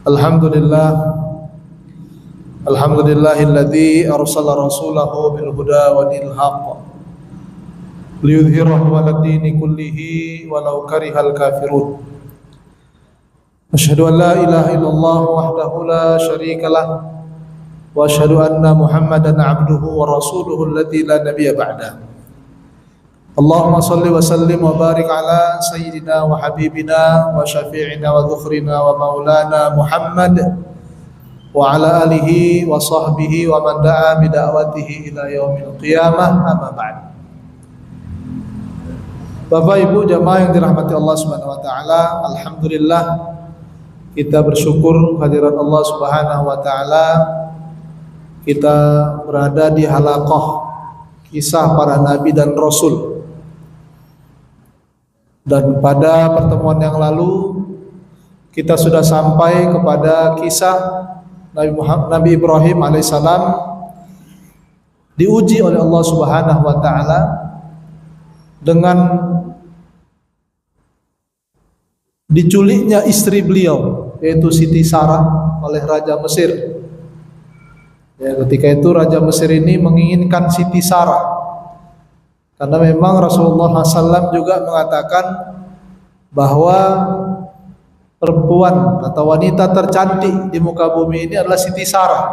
Alhamdulillah, alhamdulillahilladzi arsala rasulahu bil huda wa dinil haqq liyudhhirahu 'ala dini kullihi walau karihal kafirun. Asyhadu an la ilaha illallah wahdahu la syarika lah wa asyhadu anna Muhammadan 'abduhu wa rasuluhu alladzi la nabiyya ba'da. Allahumma salli wa sallim wa barik ala sayyidina wa habibina wa syafi'ina wa dhukhrina wa maulana Muhammad wa ala alihi wa sahbihi wa man da'a bida'watihi ila yaumil qiyamah, amma ba'd. Bapak Ibu jamaah yang dirahmati Allah Subhanahu wa taala, alhamdulillah kita bersyukur kehadiran Allah Subhanahu wa taala. Kita berada di halaqah kisah para nabi dan rasul. Dan pada pertemuan yang lalu kita sudah sampai kepada kisah Nabi Ibrahim alaihissalam diuji oleh Allah Subhanahu wa taala dengan diculiknya istri beliau, yaitu Siti Sarah, oleh Raja Mesir. Ya, ketika itu Raja Mesir ini menginginkan Siti Sarah, karena memang Rasulullah SAW juga mengatakan bahwa perempuan atau wanita tercantik di muka bumi ini adalah Siti Sarah,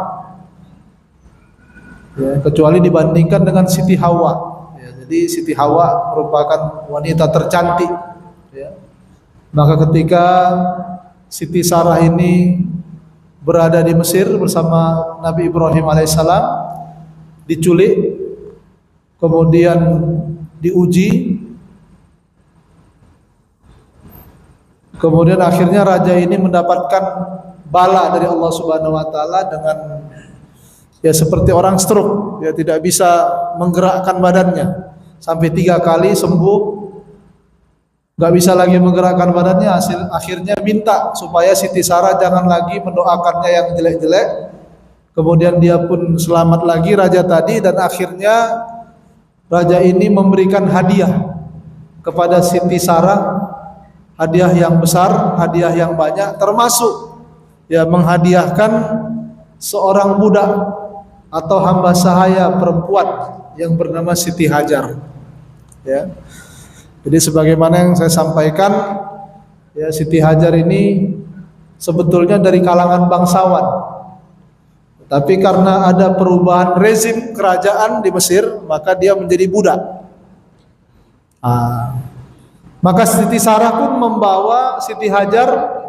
ya, kecuali dibandingkan dengan Siti Hawa. Ya, jadi Siti Hawa merupakan wanita tercantik. Ya. Maka ketika Siti Sarah ini berada di Mesir bersama Nabi Ibrahim alaihissalam, diculik, kemudian diuji, kemudian akhirnya raja ini mendapatkan bala dari Allah Subhanahu wa taala dengan ya seperti orang stroke, ya tidak bisa menggerakkan badannya sampai 3 kali sembuh, nggak bisa lagi menggerakkan badannya. Akhirnya minta supaya Siti Sarah jangan lagi mendoakannya yang jelek-jelek, kemudian dia pun selamat lagi raja tadi, dan akhirnya raja ini memberikan hadiah kepada Siti Sarah, hadiah yang besar, hadiah yang banyak, termasuk ya menghadiahkan seorang budak atau hamba sahaya perempuan yang bernama Siti Hajar. Ya. Jadi sebagaimana yang saya sampaikan, ya Siti Hajar ini sebetulnya dari kalangan bangsawan. Tapi karena ada perubahan rezim kerajaan di Mesir, maka dia menjadi budak. Maka Siti Sarah pun membawa Siti Hajar.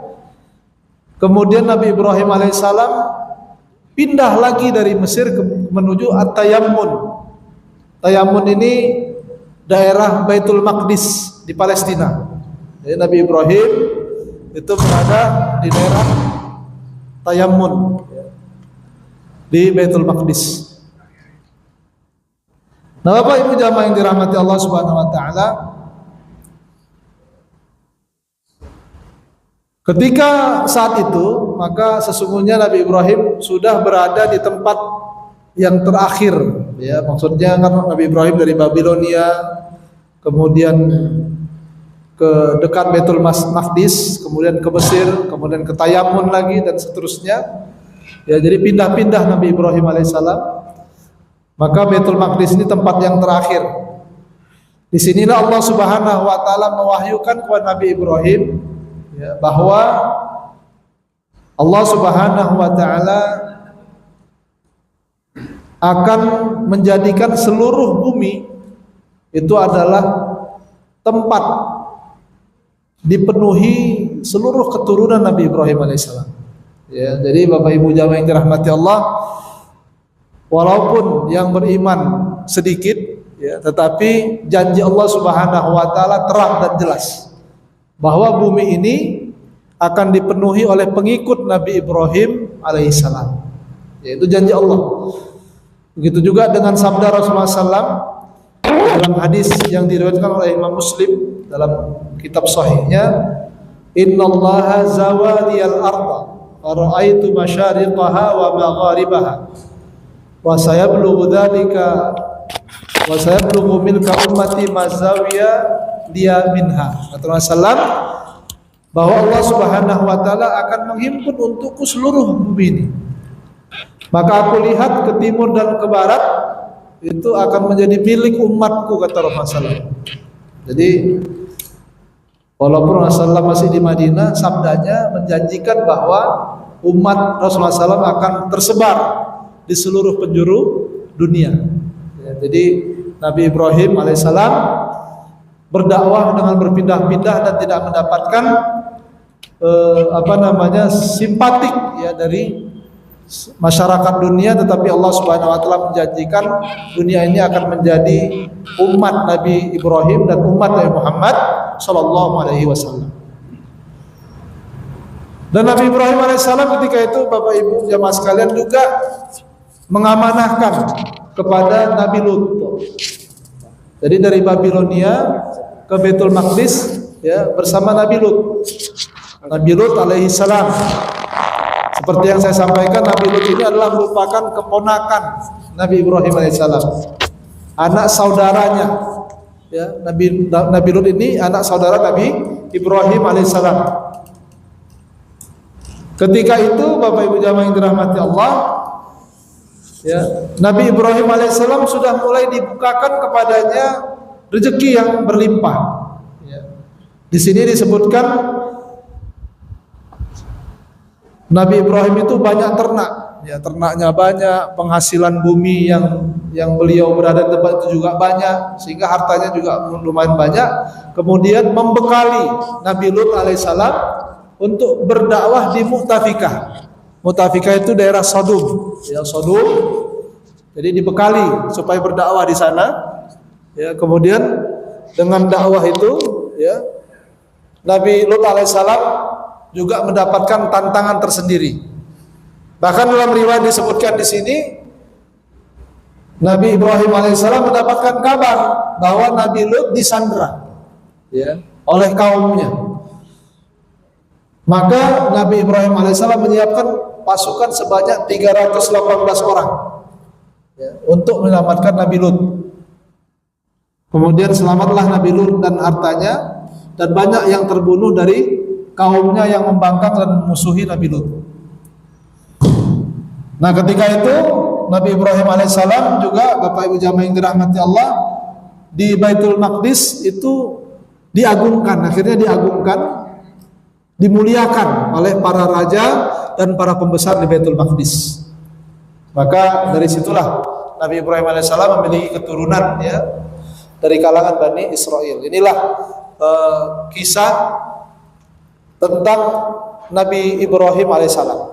Kemudian Nabi Ibrahim alaihissalam pindah lagi dari Mesir menuju At-Tayammun. Tayammun ini daerah Baitul Maqdis di Palestina. Jadi Nabi Ibrahim itu berada di daerah Tayammun di Baitul Maqdis. Nah, Bapak Ibu jamaah yang dirahmati Allah Subhanahu wa taala, ketika saat itu maka sesungguhnya Nabi Ibrahim sudah berada di tempat yang terakhir, ya maksudnya kan Nabi Ibrahim dari Babilonia kemudian ke dekat Baitul Maqdis, kemudian ke Mesir, kemudian ke Tayammun lagi dan seterusnya. Ya, jadi pindah-pindah Nabi Ibrahim alaihissalam. Maka Baitul Maqdis ini tempat yang terakhir. Di sinilah Allah Subhanahu wa taala mewahyukan kepada Nabi Ibrahim, ya, bahwa Allah Subhanahu wa taala akan menjadikan seluruh bumi itu adalah tempat dipenuhi seluruh keturunan Nabi Ibrahim alaihissalam. Ya, jadi Bapak Ibu jamaah yang dirahmati Allah, walaupun yang beriman sedikit, ya, tetapi janji Allah Subhanahu wa taala terang dan jelas bahwa bumi ini akan dipenuhi oleh pengikut Nabi Ibrahim alaihissalam. Yaitu janji Allah. Begitu juga dengan sabda Rasulullah SAW dalam hadis yang diriwayatkan oleh Imam Muslim dalam kitab sahihnya, "Innallaha zawadiyal arda fara'aitu masyariqaha wa magharibaha wa sayablughu dzalika wa sayablughu milka ummati mazawiya dia minha." Kata Rasulullah, bahwa Allah Subhanahu wa taala akan menghimpun untukku seluruh bumi ini. Maka aku lihat ke timur dan ke barat, itu akan menjadi milik umatku, kata Rasulullah SAW. Jadi walaupun Rasulullah masih di Madinah, sabdanya menjanjikan bahwa umat Rasulullah SAW akan tersebar di seluruh penjuru dunia. Ya, jadi Nabi Ibrahim alaihissalam berdakwah dengan berpindah-pindah dan tidak mendapatkan simpatik ya dari masyarakat dunia, tetapi Allah Subhanahu wa taala menjanjikan dunia ini akan menjadi umat Nabi Ibrahim dan umat Nabi Muhammad sallallahu alaihi wasallam. Dan Nabi Ibrahim alaihissalam ketika itu, Bapak Ibu jamaah sekalian, juga mengamanahkan kepada Nabi Lut. Jadi dari Babilonia ke Baitul Maqdis ya bersama Nabi Lut. Nabi Lut alaihissalam, seperti yang saya sampaikan, Nabi Lut ini adalah merupakan keponakan Nabi Ibrahim alaihissalam, anak saudaranya. Ya, Nabi Lut ini anak saudara Nabi Ibrahim alaihissalam. Ketika itu, Bapak Ibu jamaah yang dirahmati Allah, ya, Nabi Ibrahim alaihissalam sudah mulai dibukakan kepadanya rezeki yang berlimpah. Ya. Di sini disebutkan Nabi Ibrahim itu banyak ternak, ya, ternaknya banyak, penghasilan bumi yang beliau berada di tempat itu juga banyak, sehingga hartanya juga lumayan banyak. Kemudian membekali Nabi Lut alaihissalam untuk berdakwah di Mu'tafikah. Mu'tafikah itu daerah Sodom, ya, Sodom. Jadi dibekali supaya berdakwah di sana. Ya, kemudian dengan dakwah itu, ya, Nabi Lut alaihissalam juga mendapatkan tantangan tersendiri. Bahkan dalam riwayat disebutkan di sini, Nabi Ibrahim alaihissalam mendapatkan kabar bahwa Nabi Lut disandra, ya, oleh kaumnya. Maka Nabi Ibrahim alaihissalam menyiapkan pasukan sebanyak 318 orang, ya, untuk menyelamatkan Nabi Lut. Kemudian selamatlah Nabi Lut dan hartanya, dan banyak yang terbunuh dari kaumnya yang membangkang dan memusuhi Nabi Lut. Nah, ketika itu Nabi Ibrahim alaihissalam juga, Bapak Ibu jamaah yang dirahmati Allah, di Baitul Maqdis itu diagungkan, akhirnya diagungkan, dimuliakan oleh para raja dan para pembesar di Baitul Maqdis. Maka dari situlah Nabi Ibrahim alaihissalam memiliki keturunan, ya, dari kalangan Bani Israel. Inilah kisah tentang Nabi Ibrahim alaihissalam.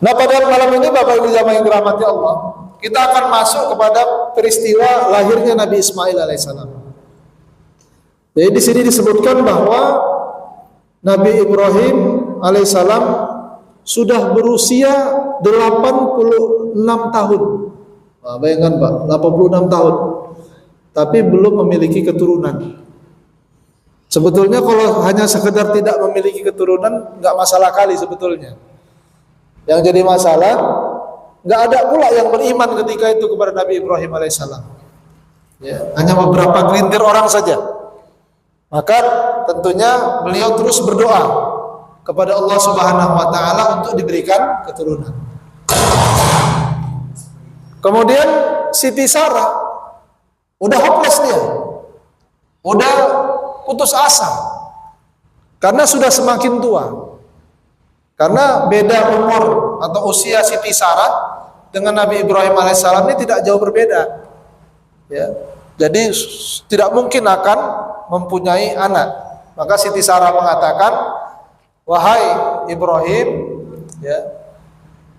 Nah, pada malam ini Bapak Ibu jamaah yang dirahmati Allah, kita akan masuk kepada peristiwa lahirnya Nabi Ismail alaihissalam. Jadi di sini disebutkan bahwa Nabi Ibrahim alaihissalam sudah berusia 86 tahun. Nah, bayangkan Pak, 86 tahun, tapi belum memiliki keturunan. Sebetulnya kalau hanya sekedar tidak memiliki keturunan nggak masalah kali sebetulnya. Yang jadi masalah, nggak ada pula yang beriman ketika itu kepada Nabi Ibrahim alaihissalam. Ya, hanya beberapa gelintir orang saja. Maka tentunya beliau terus berdoa kepada Allah Subhanahu wa taala untuk diberikan keturunan. Kemudian Siti Sarah udah hopeless dia. Udah putus asa karena sudah semakin tua. Karena beda umur atau usia Siti Sarah dengan Nabi Ibrahim alaihissalam ini tidak jauh berbeda, ya. Jadi tidak mungkin akan mempunyai anak. Maka Siti Sarah mengatakan, wahai Ibrahim, ya,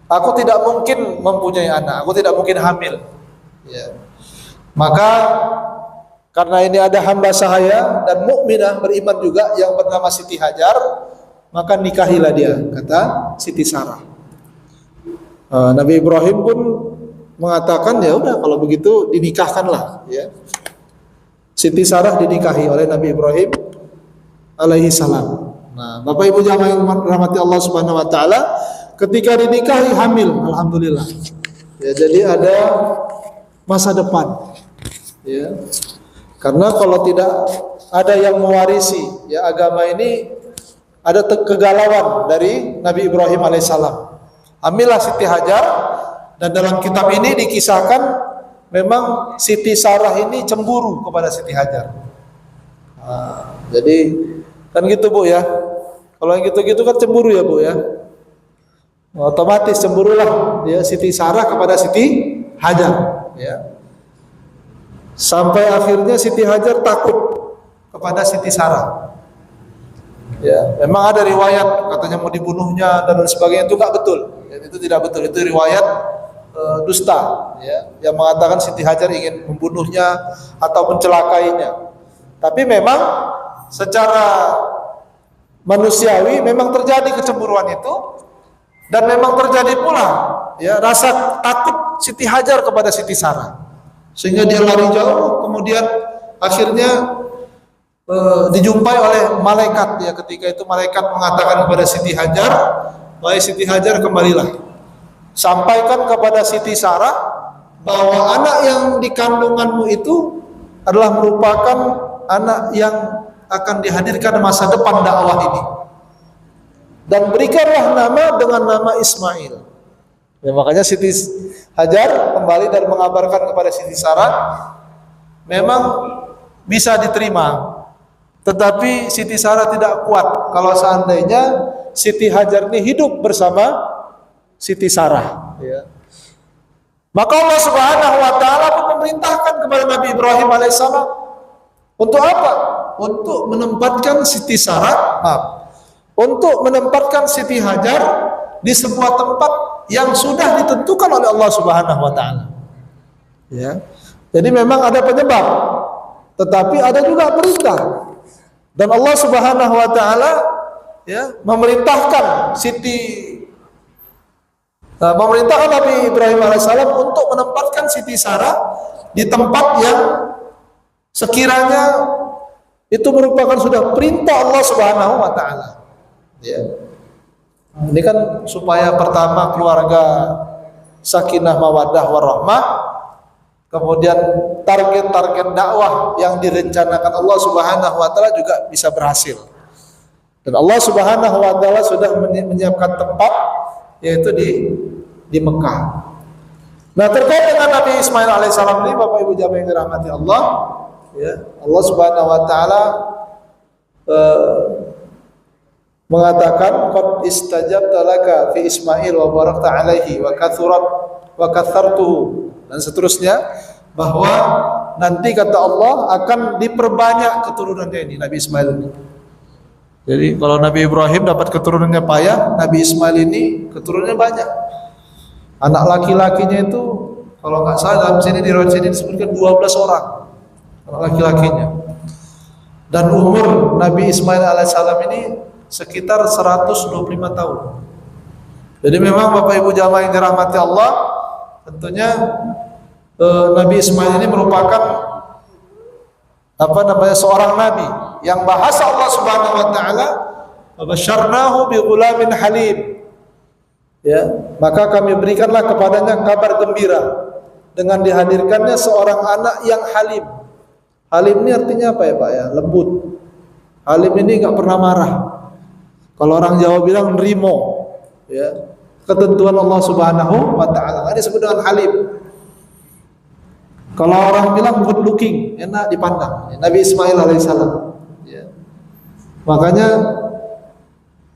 aku tidak mungkin mempunyai anak, aku tidak mungkin hamil, ya. Maka karena ini ada hamba sahaya dan mukminah beriman juga yang bernama Siti Hajar, maka nikahilah dia, kata Siti Sarah. Nabi Ibrahim pun mengatakan, ya udah kalau begitu dinikahkanlah, ya. Siti Sarah dinikahi oleh Nabi Ibrahim alaihi salam. Nah, Bapak Ibu jamaah yang dirahmati Allah Subhanahu wa taala, ketika dinikahi hamil, alhamdulillah. Ya, jadi ada masa depan. Ya. Karena kalau tidak ada yang mewarisi ya agama ini, ada kegalauan dari Nabi Ibrahim alaihissalam. Ambillah Siti Hajar, dan dalam kitab ini dikisahkan memang Siti Sarah ini cemburu kepada Siti Hajar. Jadi kan gitu Bu ya. Kalau yang gitu-gitu kan cemburu ya Bu ya. Otomatis cemburulah ya Siti Sarah kepada Siti Hajar ya. Sampai akhirnya Siti Hajar takut kepada Siti Sarah. Ya, memang ada riwayat katanya mau dibunuhnya dan sebagainya, itu enggak betul. Ya, itu tidak betul. Itu riwayat dusta ya, yang mengatakan Siti Hajar ingin membunuhnya atau mencelakainya. Tapi memang secara manusiawi memang terjadi kecemburuan itu, dan memang terjadi pula ya rasa takut Siti Hajar kepada Siti Sarah. Sehingga dia lari jauh, kemudian akhirnya dijumpai oleh malaikat ya. Ketika itu malaikat mengatakan kepada Siti Hajar, "Wahai Siti Hajar, kembalilah. Sampaikan kepada Siti Sarah bahwa anak yang di kandunganmu itu adalah merupakan anak yang akan dihadirkan masa depan dakwah ini. Dan berikanlah nama dengan nama Ismail." Ya, makanya Siti Hajar kembali dan mengabarkan kepada Siti Sarah, memang bisa diterima, tetapi Siti Sarah tidak kuat kalau seandainya Siti Hajar ini hidup bersama Siti Sarah. Ya. Maka Allah Subhanahu Wa Taala pun memerintahkan kepada Nabi Ibrahim alaihissalam untuk apa? Untuk menempatkan Siti Sarah, untuk menempatkan Siti Hajar di sebuah tempat yang sudah ditentukan oleh Allah Subhanahu Wa Taala. Ya. Jadi memang ada penyebab, tetapi ada juga perintah. Dan Allah Subhanahu Wa Taala ya memerintahkan memerintahkan Nabi Ibrahim alaihissalam untuk menempatkan Siti Sarah di tempat yang sekiranya itu merupakan sudah perintah Allah Subhanahu Wa Taala. Ya. Ini kan supaya pertama keluarga sakinah mawaddah warahmah, kemudian target-target dakwah yang direncanakan Allah Subhanahu Wa Taala juga bisa berhasil. Dan Allah Subhanahu Wa Taala sudah menyiapkan tempat, yaitu di Mekah. Nah, terkait dengan Nabi Ismail alaihissalam ini, Bapak Ibu jamaah yang dirahmati Allah, ya, Allah Subhanahu Wa Taala mengatakan, qad istajabta laka fi Ismail wa barakta alaihi wa kathartuhu, dan seterusnya, bahwa nanti kata Allah akan diperbanyak keturunannya ini, Nabi Ismail ini. Jadi kalau Nabi Ibrahim dapat keturunannya payah, Nabi Ismail ini keturunannya banyak. Anak laki-lakinya itu kalau nggak salah dalam sini, di riwayat sini disebutkan 12 orang anak laki-lakinya. Dan umur Nabi Ismail alaihissalam ini sekitar 125 tahun. Jadi memang Bapak Ibu jamaah yang dirahmati Allah, tentunya Nabi Ismail ini merupakan seorang nabi yang bahasa Allah Subhanahu Wa Taala, "Basyarnahu bi ghulamin halim." Ya, maka kami berikanlah kepadanya kabar gembira dengan dihadirkannya seorang anak yang halim. Halim ini artinya apa ya Pak ya? Lembut. Halim ini nggak pernah marah. Kalau orang Jawa bilang nerimo, ya, ketentuan Allah Subhanahu Wa Taala. Ini disebut dengan halim. Kalau orang bilang good looking, enak dipandang. Nabi Ismail alaihissalam. Ya. Makanya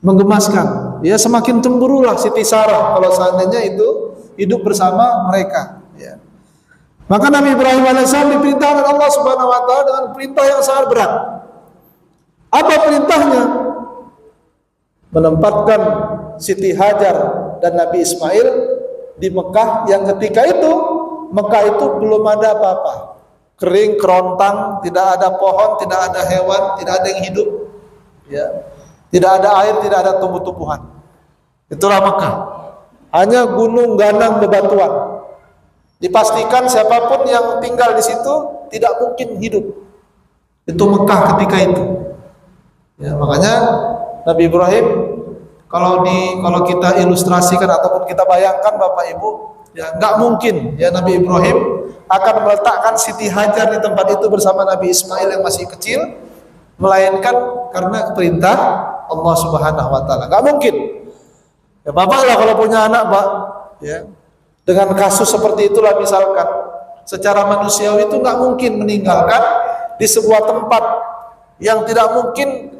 menggemaskan. Ya, semakin cemburulah Siti Sarah kalau seandainya itu hidup bersama mereka. Ya. Maka Nabi Ibrahim alaihissalam diperintahkan Allah Subhanahu Wa Taala dengan perintah yang sangat berat. Apa perintahnya? Menempatkan Siti Hajar dan Nabi Ismail di Mekah yang ketika itu Mekah itu belum ada apa-apa, kering, kerontang, tidak ada pohon, tidak ada hewan, tidak ada yang hidup, ya, tidak ada air, tidak ada tumbuh-tumbuhan. Itulah Mekah, hanya gunung, ganang, bebatuan. Dipastikan siapapun yang tinggal di situ tidak mungkin hidup. Itu Mekah ketika itu. Ya, makanya Nabi Ibrahim kalau kita ilustrasikan ataupun kita bayangkan Bapak Ibu, Ya, nggak mungkin ya Nabi Ibrahim akan meletakkan Siti Hajar di tempat itu bersama Nabi Ismail yang masih kecil, melainkan karena perintah Allah Subhanahu wa taala. Nggak mungkin. Ya Bapak lah kalau punya anak, Pak, ya. Dengan kasus seperti itulah misalkan, secara manusiawi itu nggak mungkin meninggalkan di sebuah tempat yang tidak mungkin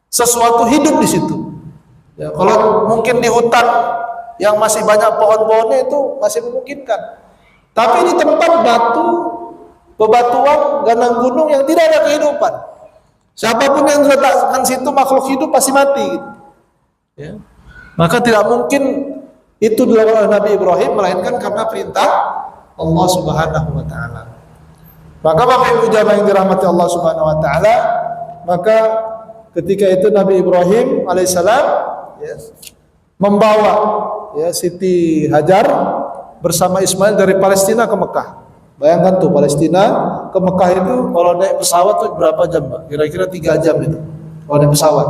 sesuatu hidup di situ. Ya, kalau mungkin di hutan yang masih banyak pohon-pohonnya itu masih memungkinkan. Tapi ini tempat batu, bebatuan, ganang gunung yang tidak ada kehidupan. Siapapun yang diletakkan situ makhluk hidup pasti mati. Gitu. Ya. Maka tidak mungkin itu dilakukan oleh Nabi Ibrahim melainkan karena perintah Allah Subhanahu wa taala. Maka Bapak Ibu jamaah yang dirahmati Allah Subhanahu wa taala, maka ketika itu Nabi Ibrahim alaihissalam ya, membawa ya Siti Hajar bersama Ismail dari Palestina ke Mekah. Bayangkan tuh, Palestina ke Mekah itu kalau naik pesawat tuh berapa jam, Pak? Kira-kira 3 jam itu kalau naik pesawat.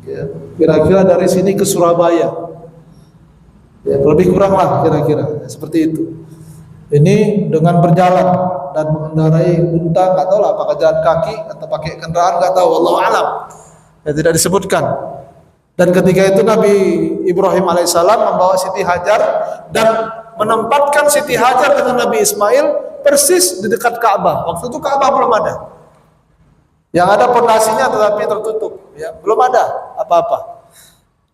Ya, kira-kira dari sini ke Surabaya. Ya, lebih kurang lah kira-kira seperti itu. Ini dengan berjalan dan mengendarai unta, nggak tahu lah apakah jalan kaki atau pakai kendaraan, nggak tahu, wallahu alam. Ya, tidak disebutkan. Dan ketika itu Nabi Ibrahim alaihissalam membawa Siti Hajar dan menempatkan Siti Hajar dengan Nabi Ismail persis di dekat Ka'bah. Waktu itu Ka'bah belum ada. Yang ada pondasinya tetapi tertutup, ya, belum ada apa-apa.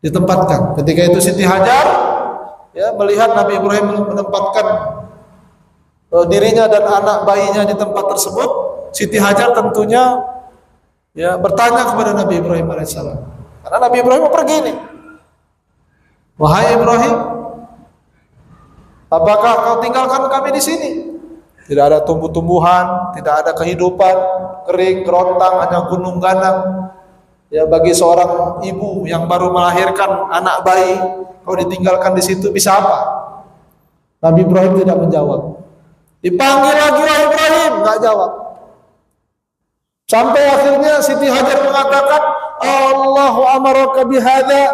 Ditempatkan. Ketika itu Siti Hajar ya melihat Nabi Ibrahim menempatkan dirinya dan anak bayinya di tempat tersebut, Siti Hajar tentunya ya bertanya kepada Nabi Ibrahim alaihissalam. Karena Nabi Ibrahim mau pergi nih. Wahai Ibrahim, apakah kau tinggalkan kami di sini? Tidak ada tumbuh-tumbuhan, tidak ada kehidupan, kering, kerontang, hanya gunung ganang. Ya, bagi seorang ibu yang baru melahirkan anak bayi, kalau ditinggalkan di situ bisa apa? Nabi Ibrahim tidak menjawab. Dipanggil lagi, wahai Ibrahim, nggak jawab. Sampai akhirnya Siti Hajar mengatakan, Allahu amaraka bihadza.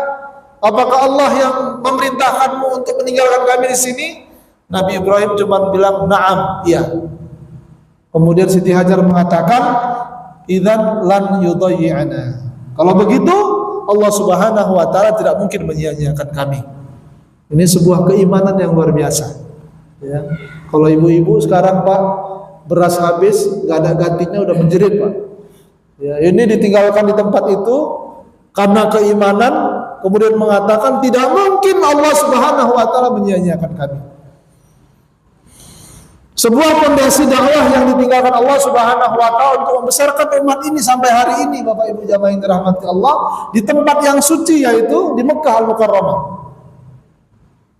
Apakah Allah yang memerintahkanmu untuk meninggalkan kami di sini? Nabi Ibrahim cuma bilang, na'am, iya. Kemudian Siti Hajar mengatakan, idzan lan yudayyi'ana. Kalau begitu, Allah Subhanahu wa taala tidak mungkin menyia-nyiakan kami. Ini sebuah keimanan yang luar biasa. Ya. Kalau ibu-ibu sekarang, Pak, beras habis, nggak ada gantinya, udah menjerit, Pak. Ya, ini ditinggalkan di tempat itu karena keimanan, kemudian mengatakan tidak mungkin Allah Subhanahu wa taala menyia-nyiakan kami. Sebuah fondasi dakwah yang ditinggalkan Allah Subhanahu wa taala untuk membesarkan umat ini sampai hari ini, Bapak Ibu jamaah yang dirahmati Allah, di tempat yang suci yaitu di Mekah Al-Mukarramah.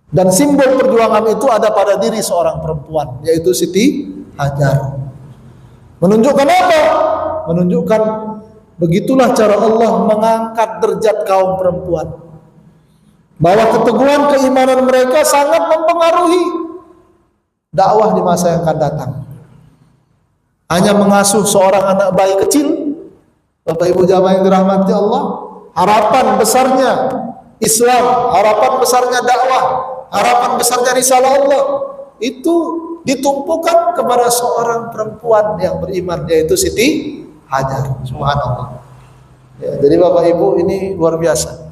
Dan simbol perjuangan itu ada pada diri seorang perempuan, yaitu Siti Hajar. Menunjukkan apa? Menunjukkan begitulah cara Allah mengangkat derajat kaum perempuan. Bahwa keteguhan keimanan mereka sangat mempengaruhi dakwah di masa yang akan datang. Hanya mengasuh seorang anak bayi kecil, Bapak Ibu jamaah yang dirahmati Allah, harapan besarnya Islam, harapan besarnya dakwah, harapan besarnya risalah Allah itu ditumpukan kepada seorang perempuan yang beriman, yaitu Siti Hajar. Subhanallah. Ya, jadi Bapak Ibu ini luar biasa.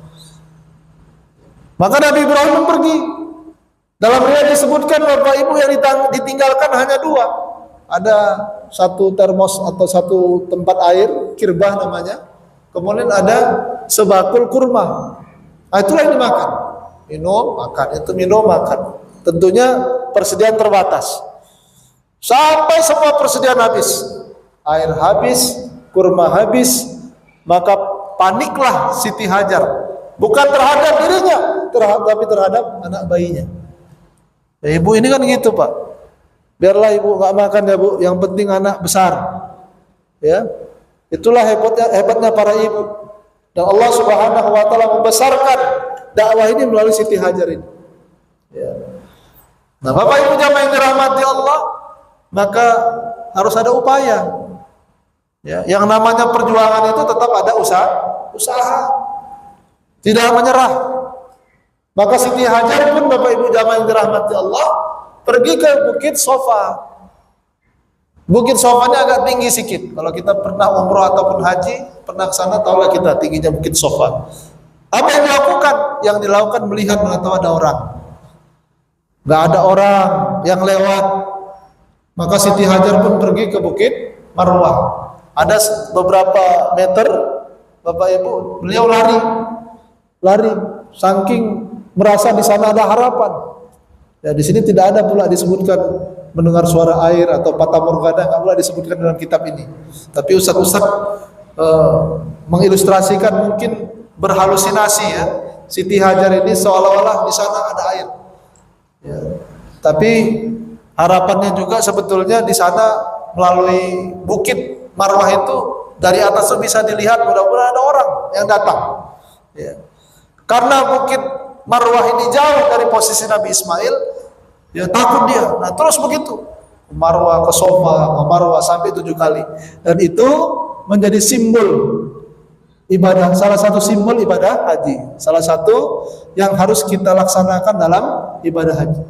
Maka Nabi Ibrahim pergi. Dalam riwayat disebutkan Bapak Ibu yang ditinggalkan hanya 2. Ada satu termos atau satu tempat air, kirbah namanya. Kemudian ada sebakul kurma. Nah, itulah yang dimakan. Minum, makan. Itu minum, makan. Tentunya persediaan terbatas. Sampai semua persediaan habis. Air habis, kurma habis, maka paniklah Siti Hajar. Bukan terhadap dirinya, tapi terhadap anak bayinya. Ya, ibu ini kan gitu, Pak. Biarlah ibu nggak makan ya, Bu. Yang penting anak besar. Ya, itulah hebatnya para ibu. Dan Allah Subhanahu wa taala membesarkan dakwah ini melalui Siti Hajar ini. Ya. Nah, Bapak Ibu jamaah yang dirahmati Allah, maka harus ada upaya. Ya, yang namanya perjuangan itu tetap ada usaha. Tidak menyerah. Maka Siti Hajar pun Bapak Ibu jamaah yang dirahmati Allah pergi ke Bukit Sofa. Bukit Sofa ini agak tinggi sedikit. Kalau kita pernah umroh ataupun haji, pernah ke sana, tahulah kita tingginya Bukit Sofa. Apa yang dilakukan? Yang dilakukan melihat mengetahui ada orang. Gak ada orang yang lewat. Maka Siti Hajar pun pergi ke Bukit Marwah. Ada beberapa meter, Bapak Ibu, beliau lari, saking merasa di sana ada harapan. Ya, di sini tidak ada pula disebutkan mendengar suara air atau fata morgana, nggak pula disebutkan dalam kitab ini. Tapi ustaz-ustaz mengilustrasikan mungkin berhalusinasi ya. Siti Hajar ini seolah-olah di sana ada air. Ya. Tapi harapannya juga sebetulnya di sana melalui Bukit Marwah itu dari atas itu bisa dilihat mudah-mudahan ada orang yang datang. Ya. Karena Bukit Marwah ini jauh dari posisi Nabi Ismail, ya takut dia. Nah terus begitu, Marwah ke Sofa, Marwah sampai 7 kali. Dan itu menjadi simbol ibadah, salah satu simbol ibadah haji. Salah satu yang harus kita laksanakan dalam ibadah haji.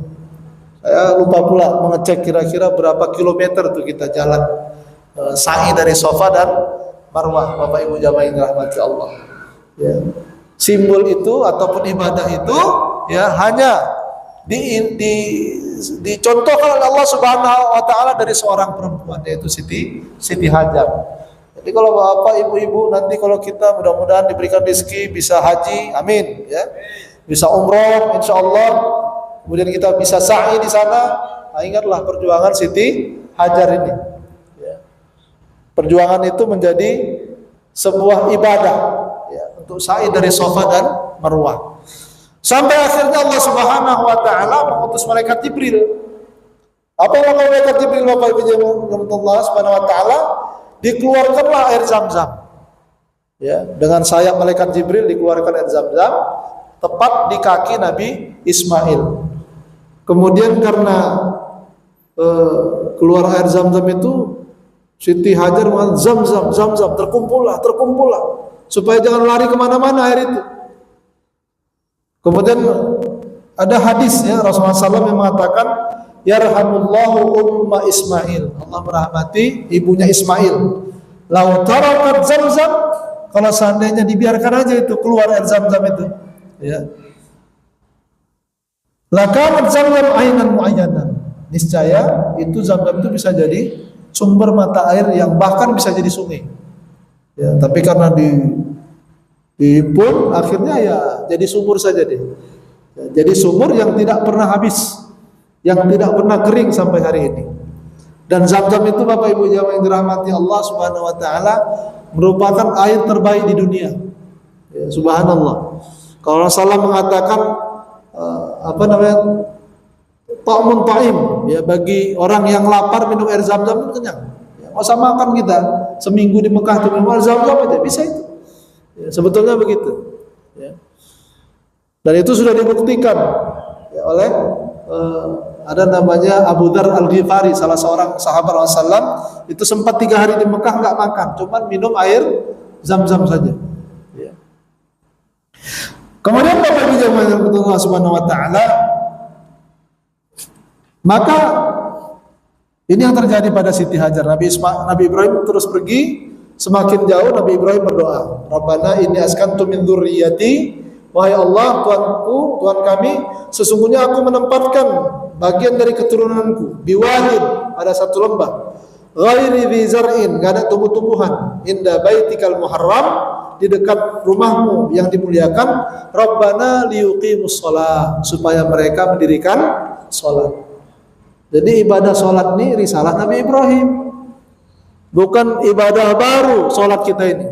Saya lupa pula mengecek kira-kira berapa kilometer tuh kita jalan sa'i dari Sofa dan Marwah, Bapak Ibu jamaah yang dirahmati Allah. Ya. Simbol itu ataupun ibadah itu ya hanya dicontohkan oleh Allah Subhanahu wa taala dari seorang perempuan, yaitu Siti Hajar. Jadi kalau Bapak Ibu nanti kalau kita mudah-mudahan diberikan rezeki bisa haji, amin ya. Bisa umroh insyaallah. Kemudian kita bisa sa'i di sana. Nah, ingatlah perjuangan Siti Hajar ini. Ya. Perjuangan itu menjadi sebuah ibadah ya, untuk sa'i dari Sofa dan Marwah. Sampai akhirnya Allah Subhanahu wa taala mengutus malaikat Jibril. Apa yang malaikat Jibril Bapak Ibu jemaah Allah Subhanahu wa taala? Dikeluarkanlah air Zam-Zam. Ya, dengan sayap malaikat Jibril dikeluarkan air Zam-Zam tepat di kaki Nabi Ismail. Kemudian karena keluar air Zam-Zam itu Siti Hajar mengatakan Zam-Zam terkumpullah supaya jangan lari kemana-mana air itu. Kemudian ada hadis ya Rasulullah SAW yang mengatakan yarhamullahu umma Ismail, Allah merahmati ibunya Ismail. Lau tarakat Zam-Zam, kalau seandainya dibiarkan aja itu keluar air Zam-Zam itu ya, lakanat Zam-Zam ainan muayyanan, niscaya itu Zam-Zam itu bisa jadi sumber mata air yang bahkan bisa jadi sungai ya, tapi karena dihimpun akhirnya ya jadi sumur saja deh ya, jadi sumur yang tidak pernah habis, yang tidak pernah kering sampai hari ini. Dan Zam-Zam itu Bapak Ibu jamaah yang dirahmati Allah Subhanahu wa taala merupakan air terbaik di dunia ya, subhanallah. Kalau Rasulullah mengatakan ta'mun ta'im ya, bagi orang yang lapar minum air Zam-Zam itu kenyang ya, nggak usah makan kita seminggu di Mekah itu minum air Zam-Zam aja bisa itu ya, sebetulnya begitu ya. Dan itu sudah dibuktikan ya, oleh ada namanya Abu Dzar Al-Ghifari, salah seorang sahabat Rasulullah SAW, itu sempat 3 hari di Mekah nggak makan, cuman minum air Zam-Zam saja ya. Kemudian Bapak Ibu jemaah Allah Subhanahu wa taala, maka ini yang terjadi pada Siti Hajar. Nabi Ibrahim terus pergi, semakin jauh Nabi Ibrahim berdoa, Rabbana inni askantu min dzurriyyati, wahai Allah Tuhanku, Tuhan kami, sesungguhnya aku menempatkan bagian dari keturunanku biwadin, pada satu lembah, ghairi dzi zar'in, enggak ada tumbuh-tumbuhan, inda baitikal muharram, di dekat rumahmu yang dimuliakan, Rabbana liyuqimus shalah, supaya mereka mendirikan salat. Jadi ibadah salat ini risalah Nabi Ibrahim, bukan ibadah baru salat kita ini.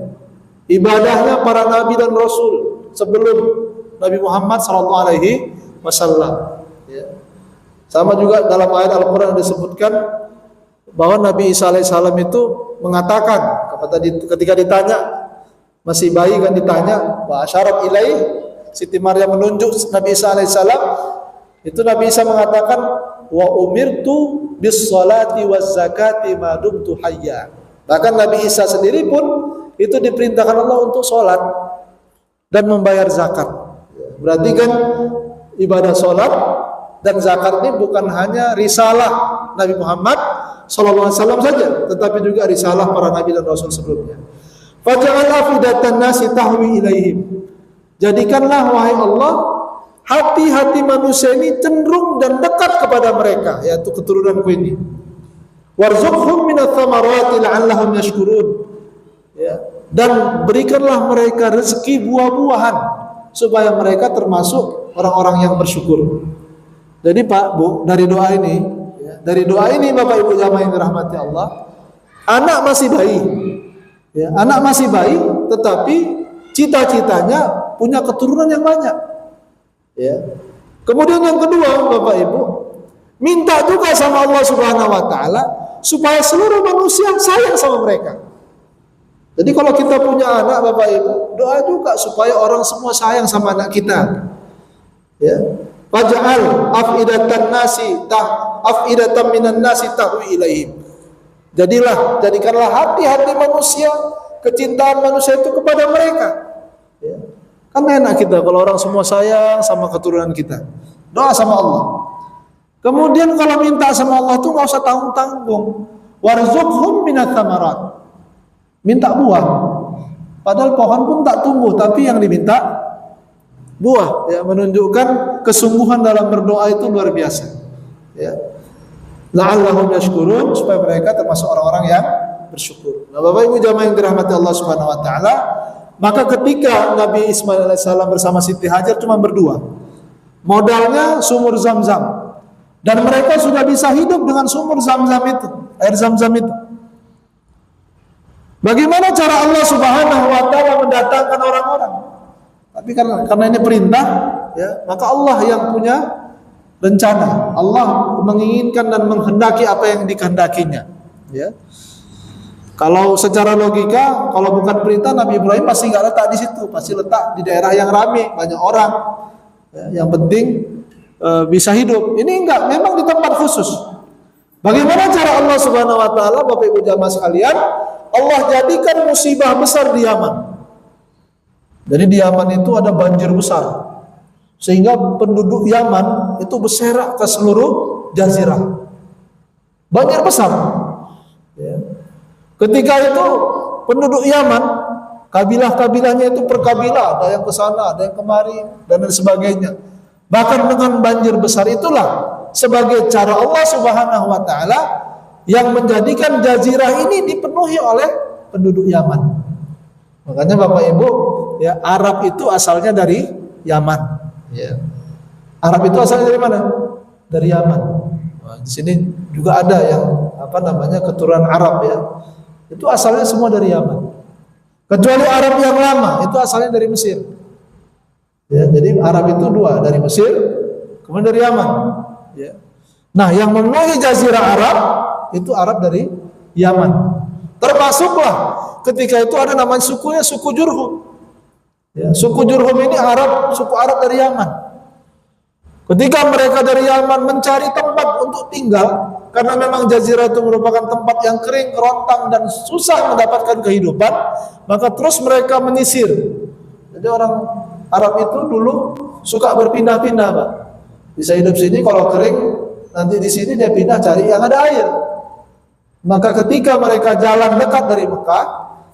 Ibadahnya para nabi dan rasul sebelum Nabi Muhammad SAW. Ya. Sama juga dalam ayat Al-Quran disebutkan bahwa Nabi Isa alaihissalam itu mengatakan ketika ditanya, masih bayi kan ditanya, wa asyarat ilaih, Siti Maryam menunjuk Nabi Isa alaihissalam, itu Nabi Isa mengatakan, wa umirtu bis salati waz zakati ma dumtu hayya. Bahkan Nabi Isa sendiri pun itu diperintahkan Allah untuk sholat dan membayar zakat. Berarti kan ibadah sholat Dan zakat ini bukan hanya risalah Nabi Muhammad SAW saja, tetapi juga risalah para nabi dan rasul sebelumnya. Faj'al afidatan nasi tahwi ilaihim. Jadikanlah wahai Allah hati-hati manusia ini cenderung dan dekat kepada mereka, yaitu keturunanku ini. Warzuqhum minats thamarati la'allahum yashkurun. Ya, dan berikanlah mereka rezeki buah-buahan supaya mereka termasuk orang-orang yang bersyukur. Jadi Pak, Bu, dari doa ini, Bapak Ibu jamaah yang dirahmati Allah, anak masih bayi, ya, anak masih bayi, tetapi cita-citanya punya keturunan yang banyak. Ya. Kemudian yang kedua, Bapak Ibu, minta juga sama Allah Subhanahu Wa Taala supaya seluruh manusia sayang sama mereka. Jadi kalau kita punya anak, Bapak Ibu, doa juga supaya orang semua sayang sama anak kita. Ya. Faj'al afidatan minan nasi tahwi ilaihim. Jadikanlah hati-hati manusia, kecintaan manusia itu kepada mereka. Ya. Kan enak kita kalau orang semua sayang sama keturunan kita. Doa sama Allah. Kemudian kalau minta sama Allah tuh nggak usah tanggung-tanggung. Warzuqhum minats tsamarat. Minta buah. Padahal pohon pun tak tumbuh, tapi yang diminta buah, ya, menunjukkan kesungguhan dalam berdoa itu luar biasa. Ya. La'allahum yashkurun, supaya mereka termasuk orang-orang yang bersyukur. Nah, Bapak Ibu jamaah yang dirahmati Allah Subhanahu Wa Taala, maka ketika Nabi Ismail alaihissalam bersama Siti Hajar cuma berdua, modalnya sumur Zam-Zam, dan mereka sudah bisa hidup dengan sumur Zam-Zam itu, air Zam-Zam itu. Bagaimana cara Allah Subhanahu Wa Taala mendatangkan orang-orang? Tapi karena ini perintah, ya, maka Allah yang punya rencana. Allah menginginkan dan menghendaki apa yang dikehendakinya. Ya. Kalau secara logika, kalau bukan perintah, Nabi Ibrahim pasti nggak letak di situ, pasti letak di daerah yang ramai, banyak orang. Ya, yang penting bisa hidup. Ini enggak, memang di tempat khusus. Bagaimana cara Allah Subhanahu Wa Taala, Bapak Ibu jamaah sekalian? Allah jadikan musibah besar di Yaman. Jadi di Yaman itu ada banjir besar, sehingga penduduk Yaman itu berserak ke seluruh jazirah. Banjir besar. Ya. Ketika itu penduduk Yaman, kabilah-kabilahnya itu per kabilah, ada yang ke sana, ada yang kemari, dan lain sebagainya. Bahkan dengan banjir besar itulah sebagai cara Allah Subhanahu Wa Taala yang menjadikan jazirah ini dipenuhi oleh penduduk Yaman. Makanya Bapak Ibu, ya, Arab itu asalnya dari Yaman. Ya. Arab itu asalnya dari mana? Dari Yaman. Nah, di sini juga ada yang keturunan Arab, ya. Itu asalnya semua dari Yaman. Kecuali Arab yang lama, itu asalnya dari Mesir. Ya, jadi Arab itu dua, dari Mesir, kemudian dari Yaman. Ya. Nah, yang memenuhi jazirah Arab itu Arab dari Yaman. Termasuklah ketika itu ada namanya sukunya suku Jurhum. Ya, suku Jurhum ini suku Arab dari Yaman. Ketika mereka dari Yaman mencari tempat untuk tinggal, karena memang jazirah itu merupakan tempat yang kering, kerontang, dan susah mendapatkan kehidupan, maka terus mereka menyisir. Jadi orang Arab itu dulu suka berpindah-pindah, Pak. Bisa hidup sini, kalau kering, nanti di sini dia pindah cari yang ada air. Maka ketika mereka jalan dekat dari Mekah,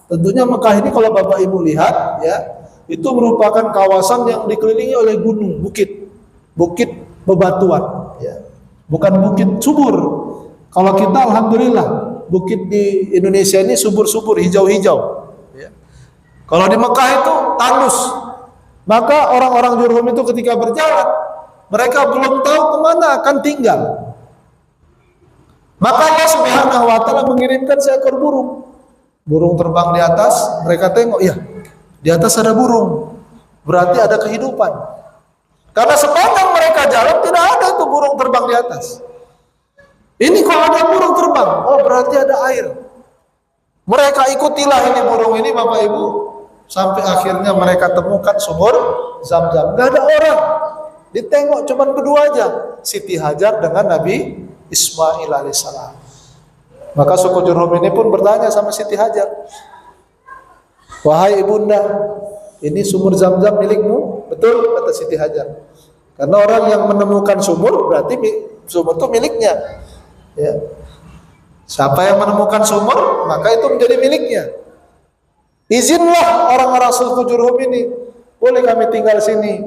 tentunya Mekah ini kalau Bapak Ibu lihat, ya, itu merupakan kawasan yang dikelilingi oleh gunung, bukit bebatuan, ya. Bukan bukit subur. Kalau kita alhamdulillah bukit di Indonesia ini subur-subur, hijau-hijau, ya. Kalau di Mekah itu tandus. Maka orang-orang Jurhum itu ketika berjalan, mereka belum tahu kemana akan tinggal. Maka Allah Subhanahu Wa Taala mengirimkan seekor burung. Burung terbang di atas, mereka tengok, ya, di atas ada burung. Berarti ada kehidupan. Karena sepanjang mereka jalan tidak ada itu burung terbang di atas. Ini kalau ada burung terbang, oh berarti ada air. Mereka ikutilah ini burung ini, Bapak Ibu, sampai akhirnya mereka temukan sumur Zam-Zam. Gak ada orang. Ditengok cuma berdua aja, Siti Hajar dengan Nabi Ismail alaihissalam. Maka suku Jurhum ini pun bertanya sama Siti Hajar, wahai ibunda, ini sumur Zam-Zam milikmu? Betul, kata Siti Hajar. Karena orang yang menemukan sumur berarti sumur itu miliknya. Ya. Siapa yang menemukan sumur, maka itu menjadi miliknya. Izinlah orang-orang suku Jurhum ini, boleh kami tinggal sini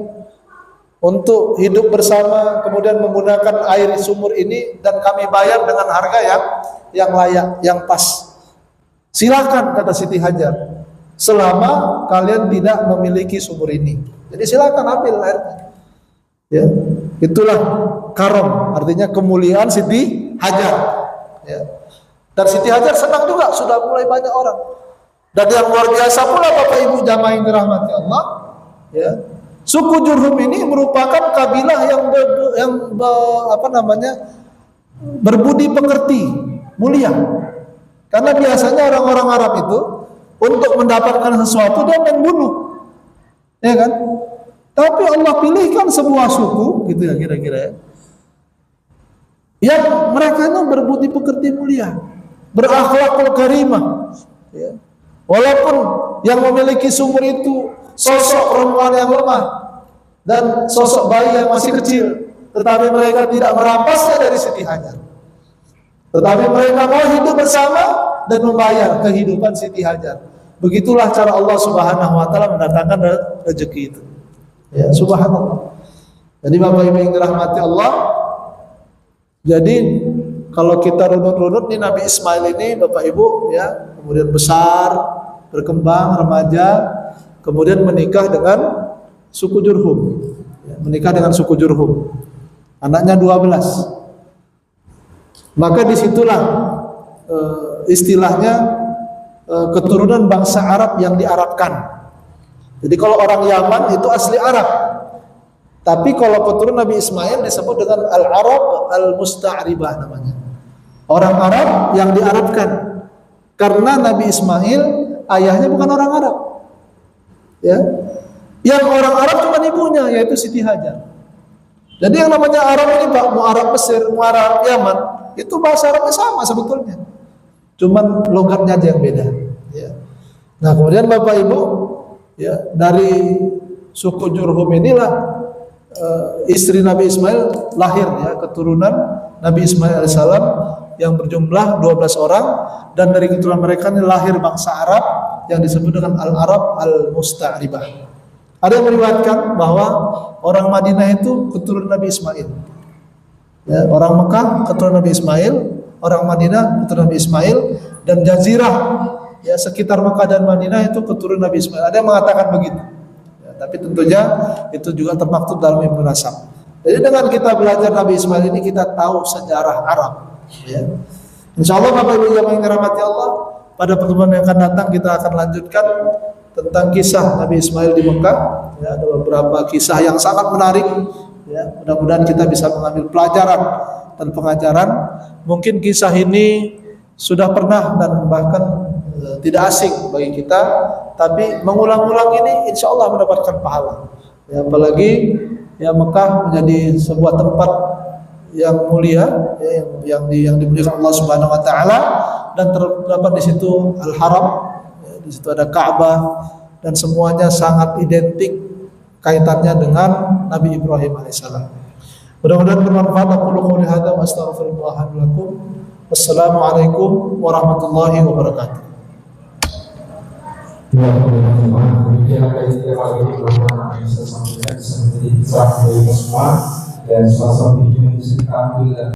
untuk hidup bersama, kemudian menggunakan air sumur ini dan kami bayar dengan harga yang layak, yang pas. Silakan, kata Siti Hajar, selama kalian tidak memiliki sumur ini. Jadi silakan ambil airnya. Ya, itulah karom, artinya kemuliaan Siti Hajar. Ya. Dan Siti Hajar senang juga, sudah mulai banyak orang. Dan yang luar biasa pula Bapak Ibu jamaah yang dirahmati Allah, ya. Suku Jurhum ini merupakan kabilah yang berbudi pekerti, mulia. Karena biasanya orang-orang Arab itu untuk mendapatkan sesuatu dia membunuh. Ya kan? Tapi Allah pilihkan sebuah suku, gitu ya kira-kira ya, yang mereka itu berbudi pekerti mulia, berakhlakul karimah. Ya. Walaupun yang memiliki sumur itu sosok perempuan yang lemah dan sosok bayi yang masih kecil, tetapi mereka tidak merampasnya dari Siti Hajar. Tetapi mereka mau hidup bersama dan membayar kehidupan Siti Hajar. Begitulah cara Allah Subhanahu wa taala mendatangkan rezeki itu. Ya, subhanallah. Jadi Bapak Ibu yang dirahmati Allah, jadi kalau kita runut-runut nih Nabi Ismail ini Bapak Ibu ya, kemudian besar, berkembang, remaja, kemudian menikah dengan suku Jurhum. Ya, menikah dengan suku Jurhum. Anaknya 12. Maka disitulah istilahnya keturunan bangsa Arab yang diarabkan. Jadi kalau orang Yaman itu asli Arab. Tapi kalau keturunan Nabi Ismail disebut dengan Al-Arab Al-Musta'ribah namanya. Orang Arab yang diarabkan. Karena Nabi Ismail ayahnya bukan orang Arab. Ya. Yang orang Arab cuma ibunya, yaitu Siti Hajar. Jadi yang namanya Arab ini mau Arab Mesir, mau Arab Yaman, itu bahasa Arabnya sama sebetulnya. Cuman logatnya aja yang beda. Ya. Nah kemudian Bapak Ibu, ya, dari suku Jurhum inilah istri Nabi Ismail lahir, ya, keturunan Nabi Ismail alaihissalam yang berjumlah 12 orang, dan dari keturunan mereka ini lahir bangsa Arab yang disebut dengan Al-Arab Al-Musta'ribah. Ada yang meriwayatkan bahwa orang Madinah itu keturunan Nabi Ismail, ya, orang Mekah keturunan Nabi Ismail, orang Madinah keturunan Nabi Ismail, dan Jazirah ya sekitar Mekah dan Madinah itu keturunan Nabi Ismail. Ada yang mengatakan begitu. Ya, tapi tentunya itu juga termaktub dalam ilmu nasab. Jadi dengan kita belajar Nabi Ismail ini kita tahu sejarah Arab. Ya. Insya Allah Bapak Ibu yang dirahmati Allah, pada pertemuan yang akan datang kita akan lanjutkan tentang kisah Nabi Ismail di Mekah. Ya, ada beberapa kisah yang sangat menarik. Ya, mudah-mudahan kita bisa mengambil pelajaran dan pengajaran. Mungkin kisah ini sudah pernah dan bahkan tidak asing bagi kita, tapi mengulang-ulang ini insya Allah mendapatkan pahala. Ya, apalagi ya Mekah menjadi sebuah tempat yang mulia, ya, yang dimuliakan Allah Subhanahu Wa Taala, dan terdapat di situ Al-Haram, ya, di situ ada Ka'bah, dan semuanya sangat identik kaitannya dengan Nabi Ibrahim alaihissalam. Mudah-mudahan bermanfaat. Aku qouli hadza wa astaghfirullah lakum. Wassalamualaikum warahmatullahi wabarakatuh. Dan